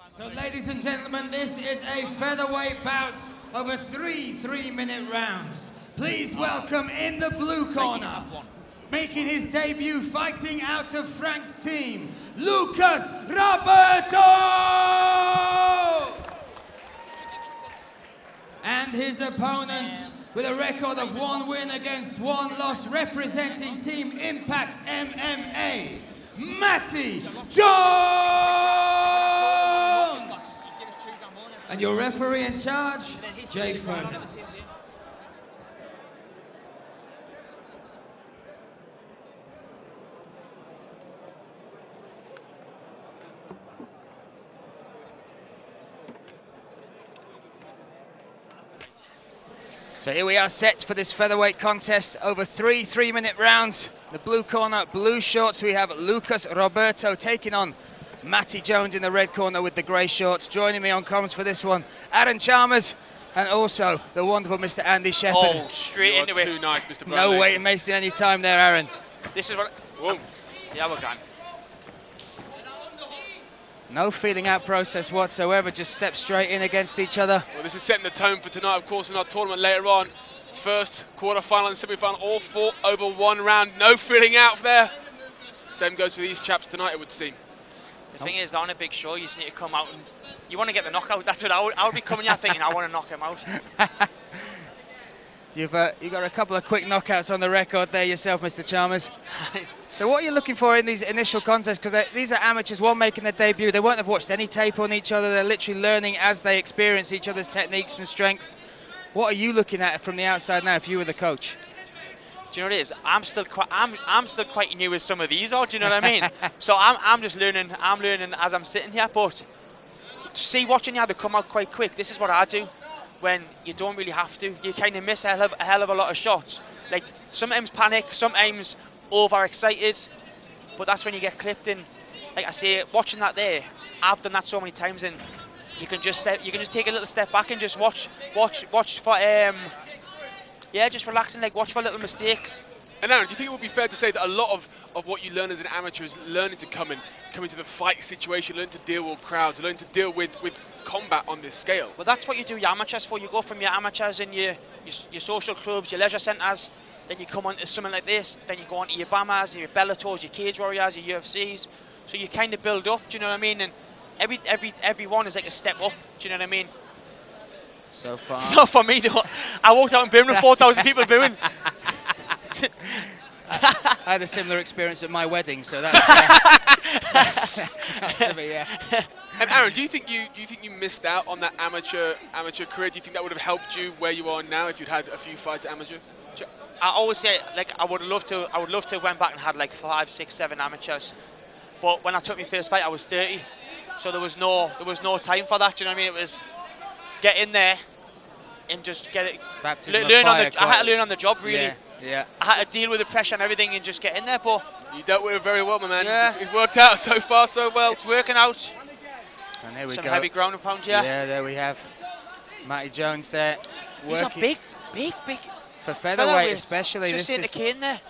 So ladies and gentlemen, this is a featherweight bout over three 3-minute rounds. Please welcome in the blue corner, making his debut fighting out of Frank's team, Lucas Roberto! And his opponent, with a record of 1 win against 1 loss, representing Team Impact MMA, Matty Jones! And your referee in charge, Jay Furness. So here we are set for this featherweight contest over 3 3-minute rounds. The blue corner, blue shorts, we have Lucas Roberto taking on Matty Jones in the red corner with the grey shorts. Joining me on comms for this one, Aaron Chalmers, and also the wonderful Mr. Andy Shepherd. Oh, straight into it. Too nice, Mr. Brown. No waiting, wasting any time there, Aaron. This is what... Whoa. Yeah, we're gone. No feeling out process whatsoever, just step straight in against each other. Well, this is setting the tone for tonight, of course, in our tournament later on. First quarter-final and semi-final, all fought over 1 round. No feeling out there. Same goes for these chaps tonight, it would seem. The thing is, on a big show, you just need to come out and you want to get the knockout. That's what I would be coming here thinking, I want to knock him out. You've got a couple of quick knockouts on the record there yourself, Mr. Chalmers. So what are you looking for in these initial contests? Because these are amateurs, one making their debut. They won't have watched any tape on each other. They're literally learning as they experience each other's techniques and strengths. What are you looking at from the outside now if you were the coach? Do you know what it is? I'm still quite new as some of these are, do you know what I mean? So I'm just learning, as I'm sitting here, but watching how they come out quite quick. This is what I do when you don't really have to. You kind of miss a hell of a lot of shots. Like, sometimes panic, sometimes overexcited, but that's when you get clipped in. Like I say, watching that there, I've done that so many times, and you can just take a little step back and just watch for just relaxing, like watch for little mistakes. And Aaron, do you think it would be fair to say that a lot of what you learn as an amateur is learning to come into the fight situation, learn to deal with crowds, learn to deal with combat on this scale? Well, that's what you do your amateurs for. You go from your amateurs in your social clubs, your leisure centres, then you come on to something like this, then you go on to your BAMAs, your Bellators, your Cage Warriors, your UFCs. So you kind of build up, do you know what I mean? And every one is like a step up, do you know what I mean? So far. Not for me though. I walked out in Birmingham, 4,000 people booing. I had a similar experience at my wedding, so that's to me, yeah. And Aaron, do you think you missed out on that amateur career? Do you think that would have helped you where you are now if you'd had a few fights at amateur? I always say, like, I would love to have went back and had like 5, 6, 7 amateurs. But when I took my first fight, I was 30, so there was no time for that. Do you know what I mean? It was get in there and just get it. I had to learn on the job, really. Yeah. I had to deal with the pressure and everything and just get in there. But you dealt with it very well, my man. Yeah. It's worked out so far, so well. It's working out. And there we Some go. heavy ground and pound here. Yeah, there we have Matty Jones there. He's a big. For featherweight especially. Just this seeing the cane there.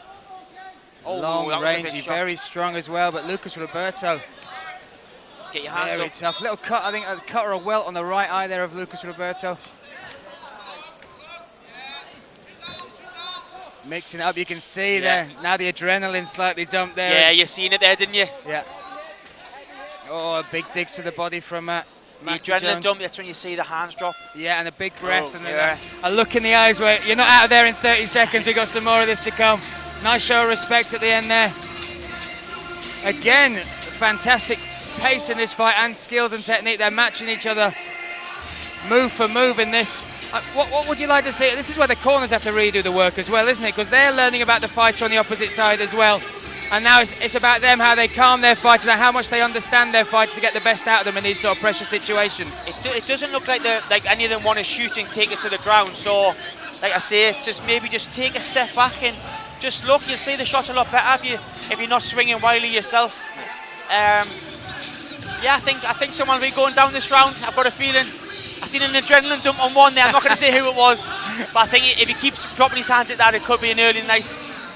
Long, rangy, very strong as well. But Lucas Roberto, get your hands very up. tough. Little cut, I think, a cut or a welt on the right eye there of Lucas Roberto. Mixing it up, you can see there. Now the adrenaline slightly dumped there. Yeah, you seen it there, didn't you? Yeah. Oh, big digs to the body from Matty adrenaline Jones. dump, that's when you see the hands drop. Yeah, and a big breath, and yeah. a look in the eyes where you're not out of there in 30 seconds. We've got some more of this to come. Nice show of respect at the end there. Again, fantastic pace in this fight and skills and technique. They're matching each other move for move in this. What would you like to see? This is where the corners have to really do the work as well, isn't it? Because they're learning about the fighter on the opposite side as well. And now it's about them, how they calm their fighters and how much they understand their fighters to get the best out of them in these sort of pressure situations. It doesn't look like any of them want to shoot and take it to the ground. So, like I say, maybe just take a step back and just look. You'll see the shot a lot better if you're not swinging wildly yourself. Yeah, I think someone will be going down this round. I've got a feeling. I've seen an adrenaline dump on one there. I'm not going to say who it was, but I think if he keeps dropping his hands at that, it could be an early night.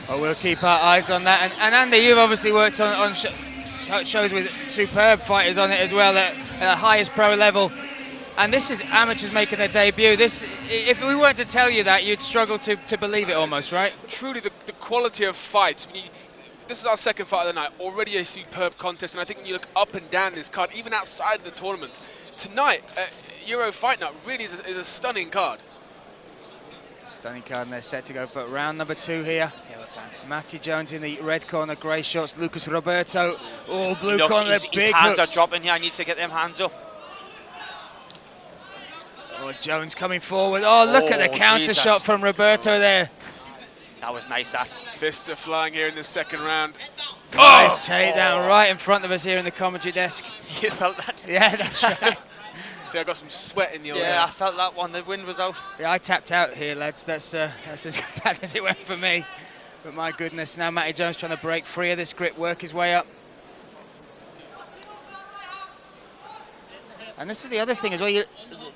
Well, we'll keep our eyes on that. And Andy, you've obviously worked on shows with superb fighters on it as well. at the highest pro level. And this is amateurs making their debut. This, if we weren't to tell you that, you'd struggle to believe it almost, right? Truly, the quality of fights. This is our second fight of the night. Already a superb contest, and I think when you look up and down this card, even outside of the tournament, tonight, Euro Fight Night really is a stunning card. Stunning card, and they're set to go for round number 2 here. Matty Jones in the red corner, grey shorts. Lucas Roberto, blue corner, his big hands hooks. are dropping here. I need to get them hands up. Jones coming forward. Look at the counter shot from Roberto there. That was nice, that. Fists are flying here in the second round. Nice takedown right in front of us here in the commentary desk. You felt that? Yeah, that's right. I think I got some sweat in your Yeah, I felt that one. The wind was out. Yeah, I tapped out here, lads. That's as bad as it went for me. But my goodness, now Matty Jones trying to break free of this grip, work his way up. And this is the other thing as well.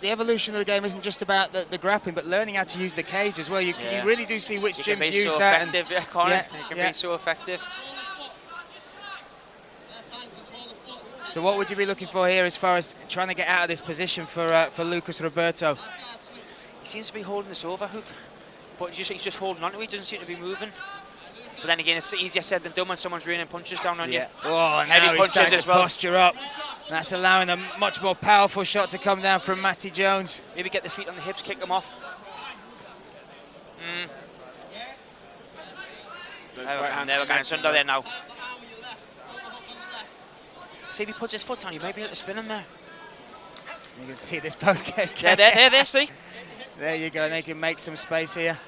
The evolution of the game isn't just about the grappling, but learning how to use the cage as well. You really do see which gyms use that. It can be so effective. So what would you be looking for here as far as trying to get out of this position for Lucas Roberto? He seems to be holding this overhook, but he's just holding on to it. He doesn't seem to be moving. But then again, it's easier said than done when someone's raining punches down on you. Oh, heavy now he's punches starting as to well. posture up. That's allowing a much more powerful shot to come down from Matty Jones. Maybe get the feet on the hips, kick them off. There we go. It's under there now. See if he puts his foot down, he might be able to spin him there. You can see this both get. There, see? There you go, they can make some space here.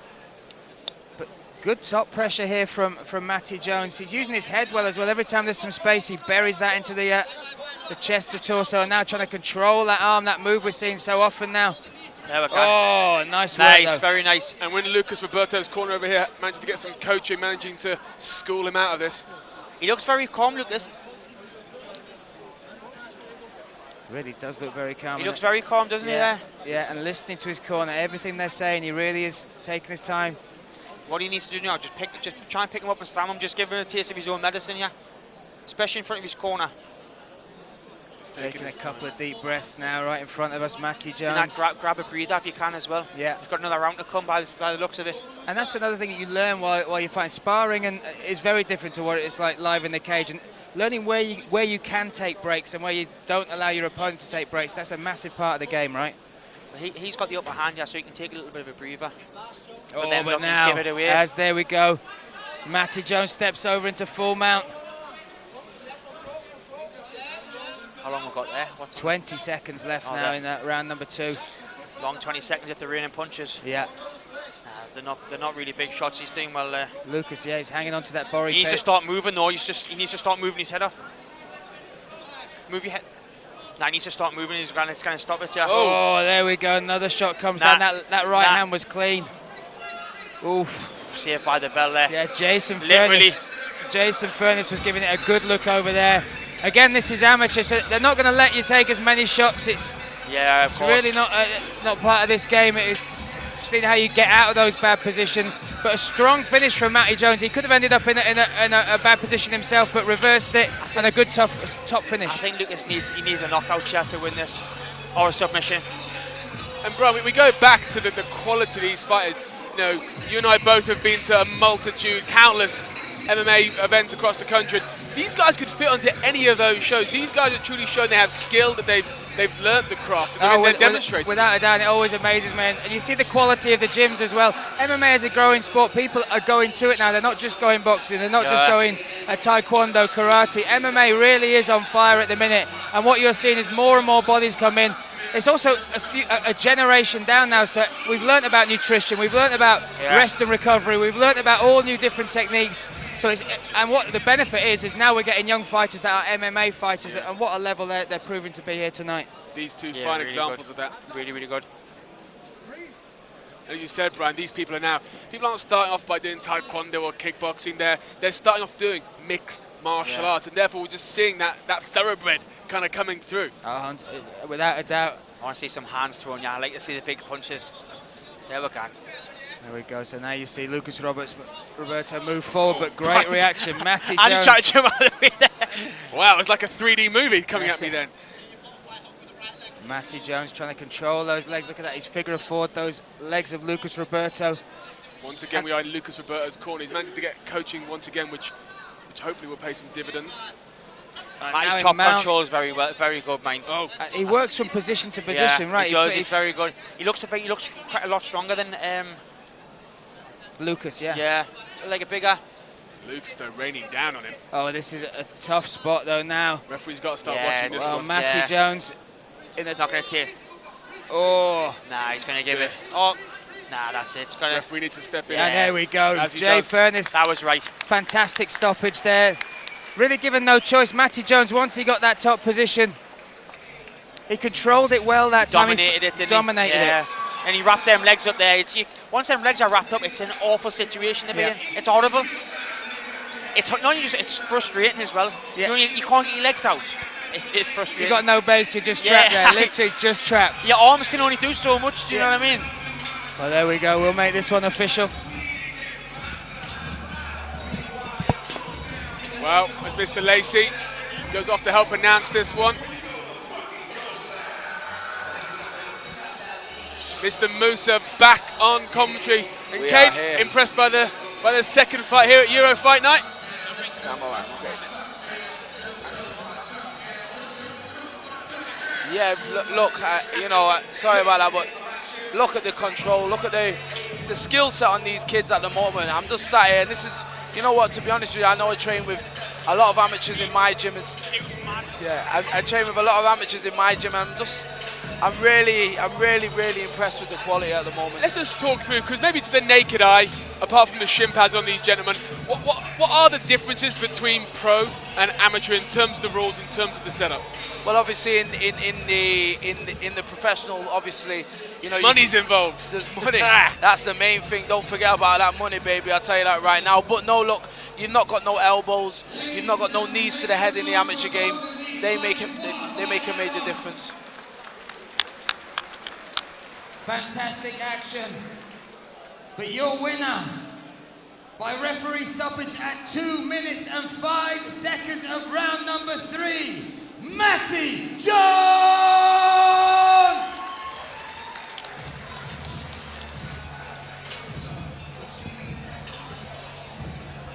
But good top pressure here from Matty Jones. He's using his head well as well. Every time there's some space, he buries that into the chest, the torso, and now trying to control that arm, that move we're seeing so often now. There we go. Oh, nice work, Nice, though. very nice. And when Lucas Roberto's corner over here managed to get some coaching, managing to school him out of this. He looks very calm, Lucas. Really does look very calm. He looks very calm, doesn't he, there? Yeah, and listening to his corner, everything they're saying, he really is taking his time. What he needs to do now, just try and pick him up and slam him, just give him a taste of his own medicine, yeah? Especially in front of his corner. Taking a couple of deep breaths now, right in front of us, Matty Jones. So now grab a breather if you can as well. Yeah. He's got another round to come by the looks of it. And that's another thing that you learn while you're fighting. Sparring and is very different to what it's like live in the cage. And learning where you can take breaks and where you don't allow your opponent to take breaks, that's a massive part of the game, right? He's got the upper hand, yeah, so he can take a little bit of a breather. But then now, just give it away. as there we go, Matty Jones steps over into full mount. How long we got there? 20 seconds left now in round number 2. Long 20 seconds if they're raining punches. Yeah. They're not really big shots. He's doing well there. Lucas, yeah, he's hanging on to that Bori. He needs to start moving though. He needs to start moving his head off. Move your head. No, he needs to start moving. It's going to stop it, yeah. Oh, there we go. Another shot comes down. That right hand was clean. Oof. Saved by the bell there. Yeah, Jason Literally. Furness was giving it a good look over there. Again, this is amateur, so they're not going to let you take as many shots. It's really not part of this game. It is seeing how you get out of those bad positions. But a strong finish from Matty Jones. He could have ended up in a bad position himself, but reversed it, and a good top finish. I think Lucas needs a knockout shot to win this, or a submission. And bro, we go back to the quality of these fighters. You know, you and I both have been to a multitude, countless MMA events across the country. These guys could fit onto any of those shows. These guys are truly showing they have skill, that they've learnt the craft, that they're demonstrating. Without a doubt, it always amazes me. And you see the quality of the gyms as well. MMA is a growing sport. People are going to it now. They're not just going boxing. They're not just going taekwondo, karate. MMA really is on fire at the minute. And what you're seeing is more and more bodies come in. It's also a generation down now, so we've learnt about nutrition, we've learnt about rest and recovery, we've learnt about all new different techniques. So and what the benefit is now we're getting young fighters that are MMA fighters, and what a level they're proving to be here tonight. These two fine really examples of that. Really, really good. As you said, Brian, these people aren't starting off by doing taekwondo or kickboxing. They're starting off doing mixed martial arts, and therefore we're just seeing that thoroughbred kind of coming through. Without a doubt. I want to see some hands thrown. Yeah, I like to see the big punches. There we go. There we go. So now you see Lucas Roberto move forward, but great reaction. Matty Jones. And he tried to jump out of the way there. Wow, it's like a 3D movie coming at me then. Matty Jones trying to control those legs. Look at that, he's figure four those legs of Lucas Roberto. Once again, we are in Lucas Roberto's corner. He's managed to get coaching once again, which hopefully will pay some dividends. Matty's top control is very good, mind. Oh, he works from position to position, right? He does. He's very good. He looks quite a lot stronger than Lucas, yeah. Yeah, like a bigger. Lucas though raining down on him. Oh, this is a tough spot though now. Referee's got to start watching this one. Matty Jones in the not going to take. Oh, nah, he's going to give it. Oh, nah, that's it. It's gonna. Referee needs to step in. Yeah, there we go. Jay does. Furness. That was right. Fantastic stoppage there. Really given no choice. Matty Jones, once he got that top position, he controlled it well that time. Dominated it, didn't he? Dominated it. And he wrapped them legs up there. Once them legs are wrapped up, it's an awful situation to be in. It's horrible. It's not only just, it's frustrating as well. Yeah. You can't get your legs out. It's frustrating. You got no base, you're just trapped there. Literally just trapped. Your arms can only do so much. Do you know what I mean? Well, there we go. We'll make this one official. Well, as Mr. Lacey goes off to help announce this one. Mr. Musa back on commentary. And Kate, impressed by the second fight here at Euro Fight Night? I'm all right, okay. Yeah, look, you know, sorry about that, but look at the control, look at the skill set on these kids at the moment. I'm just sat here, and this is, you know what, to be honest with you, I know I train with a lot of amateurs in my gym. I train with a lot of amateurs in my gym, and I'm really impressed with the quality at the moment. Let's just talk through, because maybe to the naked eye, apart from the shin pads on these gentlemen, what are the differences between pro and amateur in terms of the rules, in terms of the setup? Well, obviously in the professional, obviously, you know, money's involved. There's money. That's the main thing. Don't forget about that money, baby. I'll tell you that right now. But no, look, you've not got no elbows. You've not got no knees to the head in the amateur game. They make a major difference. Fantastic action. But your winner by referee stoppage at 2 minutes and 5 seconds of round number 3, Matty Jones!